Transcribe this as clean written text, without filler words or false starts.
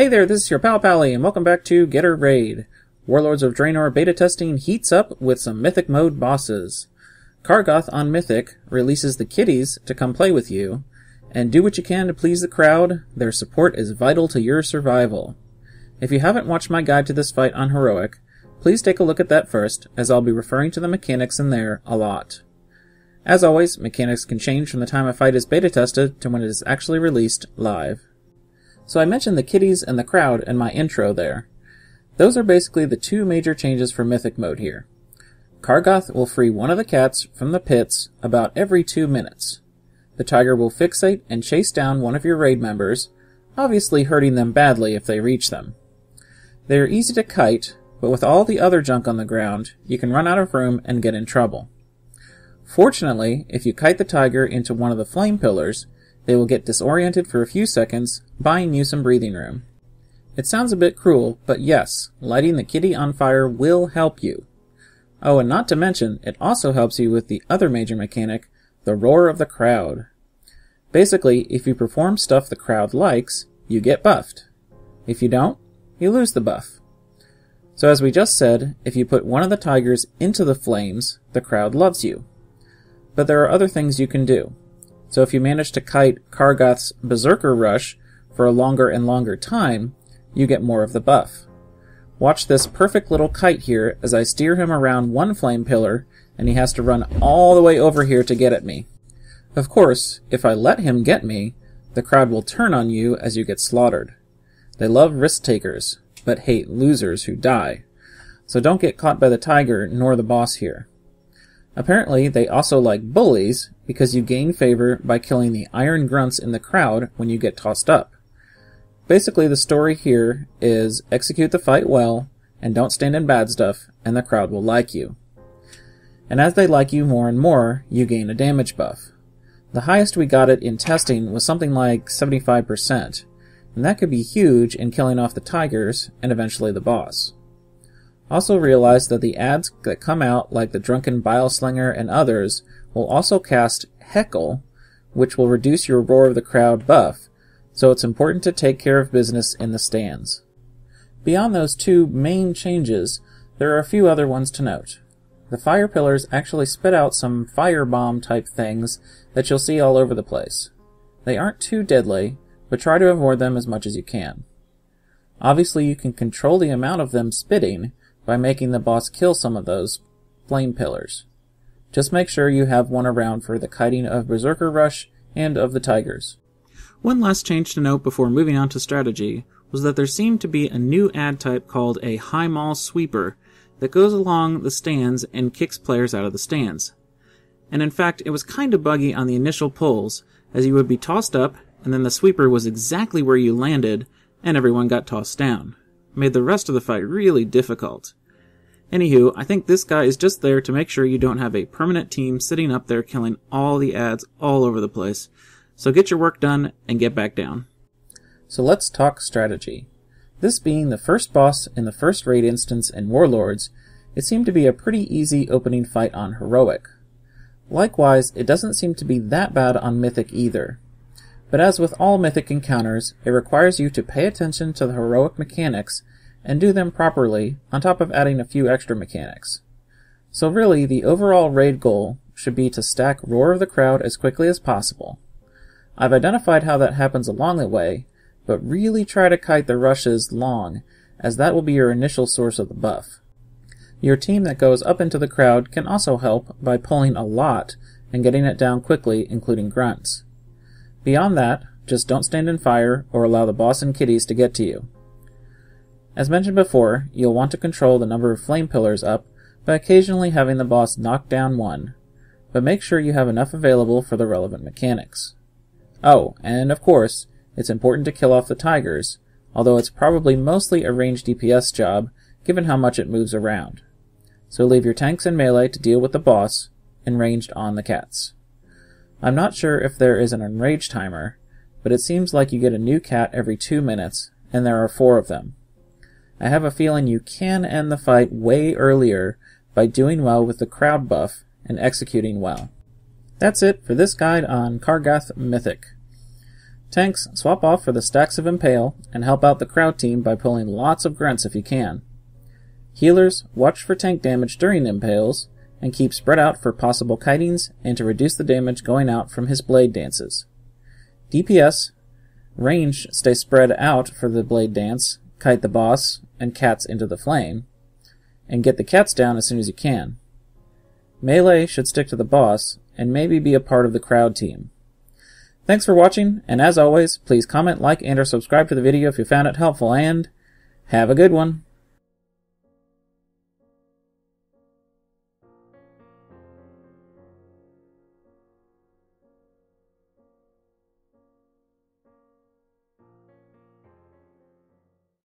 Hey there, this is your pal Pally, and welcome back to Git Er Raid. Warlords of Draenor beta testing heats up with some Mythic mode bosses. Kargath on Mythic releases the kiddies to come play with you, and do what you can to please the crowd. Their support is vital to your survival. If you haven't watched my guide to this fight on Heroic, please take a look at that first, as I'll be referring to the mechanics in there a lot. As always, mechanics can change from the time a fight is beta tested to when it is actually released live. So I mentioned the kiddies and the crowd in my intro there. Those are basically the two major changes for Mythic mode here. Kargath will free one of the cats from the pits about every 2 minutes. The tiger will fixate and chase down one of your raid members, obviously hurting them badly if they reach them. They are easy to kite, but with all the other junk on the ground, you can run out of room and get in trouble. Fortunately, if you kite the tiger into one of the flame pillars, they will get disoriented for a few seconds, buying you some breathing room. It sounds a bit cruel, but yes, lighting the kitty on fire will help you. Oh, and not to mention, it also helps you with the other major mechanic, the roar of the crowd. Basically, if you perform stuff the crowd likes, you get buffed. If you don't, you lose the buff. So as we just said, if you put one of the tigers into the flames, the crowd loves you. But there are other things you can do. So if you manage to kite Kargath's Berserker rush for a longer and longer time, you get more of the buff. Watch this perfect little kite here as I steer him around one flame pillar, and he has to run all the way over here to get at me. Of course, if I let him get me, the crowd will turn on you as you get slaughtered. They love risk takers, but hate losers who die. So don't get caught by the tiger nor the boss here. Apparently, they also like bullies, because you gain favor by killing the iron grunts in the crowd when you get tossed up. Basically, the story here is execute the fight well, and don't stand in bad stuff, and the crowd will like you. And as they like you more and more, you gain a damage buff. The highest we got it in testing was something like 75%, and that could be huge in killing off the tigers, and eventually the boss. Also realize that the ads that come out, like the Drunken Bile Slinger and others, will also cast Heckle, which will reduce your Roar of the Crowd buff, so it's important to take care of business in the stands. Beyond those two main changes, there are a few other ones to note. The fire pillars actually spit out some firebomb type things that you'll see all over the place. They aren't too deadly, but try to avoid them as much as you can. Obviously you can control the amount of them spitting by making the boss kill some of those flame pillars. Just make sure you have one around for the kiting of Berserker Rush and of the tigers. One last change to note before moving on to strategy was that there seemed to be a new ad type called a Highmaul Sweeper that goes along the stands and kicks players out of the stands. And in fact, it was kind of buggy on the initial pulls, as you would be tossed up and then the sweeper was exactly where you landed and everyone got tossed down. Made the rest of the fight really difficult. Anywho, I think this guy is just there to make sure you don't have a permanent team sitting up there killing all the ads all over the place. So get your work done and get back down. So let's talk strategy. This being the first boss in the first raid instance in Warlords, it seemed to be a pretty easy opening fight on Heroic. Likewise, it doesn't seem to be that bad on Mythic either. But as with all Mythic encounters, it requires you to pay attention to the Heroic mechanics and do them properly, on top of adding a few extra mechanics. So really, the overall raid goal should be to stack Roar of the Crowd as quickly as possible. I've identified how that happens along the way, but really try to kite the rushes long, as that will be your initial source of the buff. Your team that goes up into the crowd can also help by pulling a lot and getting it down quickly, including grunts. Beyond that, just don't stand in fire or allow the boss and kiddies to get to you. As mentioned before, you'll want to control the number of flame pillars up by occasionally having the boss knock down one, but make sure you have enough available for the relevant mechanics. Oh, and of course, it's important to kill off the tigers, although it's probably mostly a ranged DPS job given how much it moves around. So leave your tanks in melee to deal with the boss, and ranged on the cats. I'm not sure if there is an enrage timer, but it seems like you get a new cat every 2 minutes, and there are 4 of them. I have a feeling you can end the fight way earlier by doing well with the crowd buff and executing well. That's it for this guide on Kargath Mythic. Tanks, swap off for the stacks of Impale, and help out the crowd team by pulling lots of grunts if you can. Healers, watch for tank damage during Impales, and keep spread out for possible kitings and to reduce the damage going out from his blade dances. DPS, range, stay spread out for the blade dance, kite the boss, and cats into the flame, and get the cats down as soon as you can. Melee should stick to the boss, and maybe be a part of the crowd team. Thanks for watching, and as always, please comment, like, and or subscribe to the video if you found it helpful, and have a good one!